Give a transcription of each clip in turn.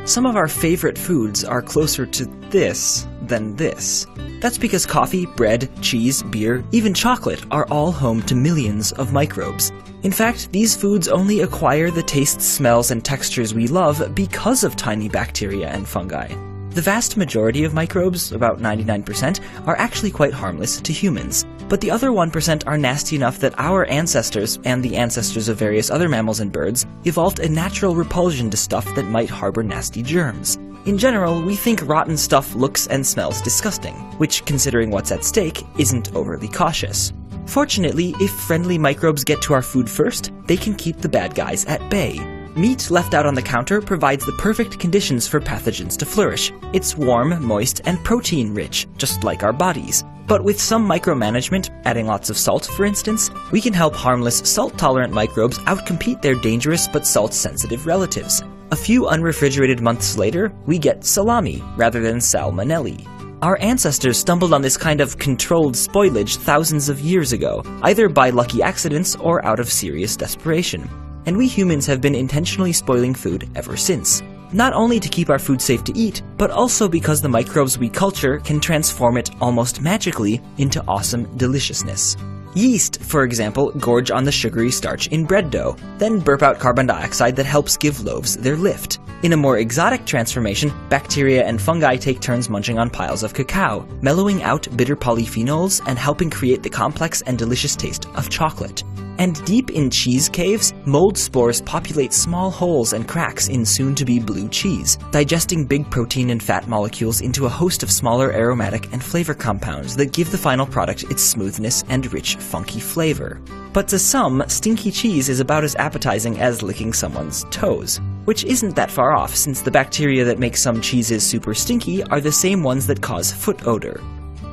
some of our favorite foods are closer to this than this. That's because coffee, bread, cheese, beer, even chocolate are all home to millions of microbes. In fact, these foods only acquire the tastes, smells, and textures we love because of tiny bacteria and fungi. The vast majority of microbes, about 99%, are actually quite harmless to humans. But the other 1% are nasty enough that our ancestors, and the ancestors of various other mammals and birds, evolved a natural repulsion to stuff that might harbor nasty germs. In general, we think rotten stuff looks and smells disgusting, which, considering what's at stake, isn't overly cautious. Fortunately, if friendly microbes get to our food first, they can keep the bad guys at bay. Meat left out on the counter provides the perfect conditions for pathogens to flourish. It's warm, moist, and protein-rich, just like our bodies. But with some micromanagement, adding lots of salt for instance, we can help harmless, salt-tolerant microbes outcompete their dangerous but salt-sensitive relatives. A few unrefrigerated months later, we get salami rather than salmonelli. Our ancestors stumbled on this kind of controlled spoilage thousands of years ago, either by lucky accidents or out of serious desperation. And we humans have been intentionally spoiling food ever since. Not only to keep our food safe to eat, but also because the microbes we culture can transform it almost magically into awesome deliciousness. Yeast, for example, gorge on the sugary starch in bread dough, then burp out carbon dioxide that helps give loaves their lift. In a more exotic transformation, bacteria and fungi take turns munching on piles of cacao, mellowing out bitter polyphenols and helping create the complex and delicious taste of chocolate. And deep in cheese caves, mold spores populate small holes and cracks in soon-to-be blue cheese, digesting big protein and fat molecules into a host of smaller aromatic and flavor compounds that give the final product its smoothness and rich, funky flavor. But to some, stinky cheese is about as appetizing as licking someone's toes. Which isn't that far off, since the bacteria that make some cheeses super stinky are the same ones that cause foot odor.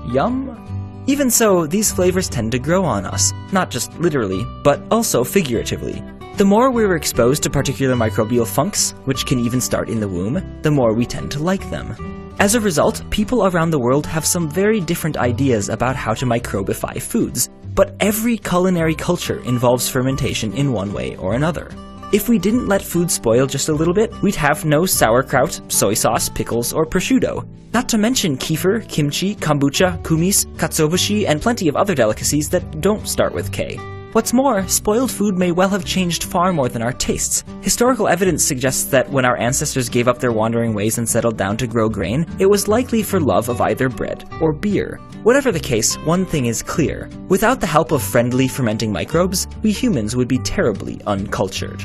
Yum? Even so, these flavors tend to grow on us, not just literally, but also figuratively. The more we're exposed to particular microbial funks, which can even start in the womb, the more we tend to like them. As a result, people around the world have some very different ideas about how to microbify foods, but every culinary culture involves fermentation in one way or another. If we didn't let food spoil just a little bit, we'd have no sauerkraut, soy sauce, pickles, or prosciutto. Not to mention kefir, kimchi, kombucha, kumis, katsuobushi, and plenty of other delicacies that don't start with K. What's more, spoiled food may well have changed far more than our tastes. Historical evidence suggests that when our ancestors gave up their wandering ways and settled down to grow grain, it was likely for love of either bread or beer. Whatever the case, one thing is clear. Without the help of friendly fermenting microbes, we humans would be terribly uncultured.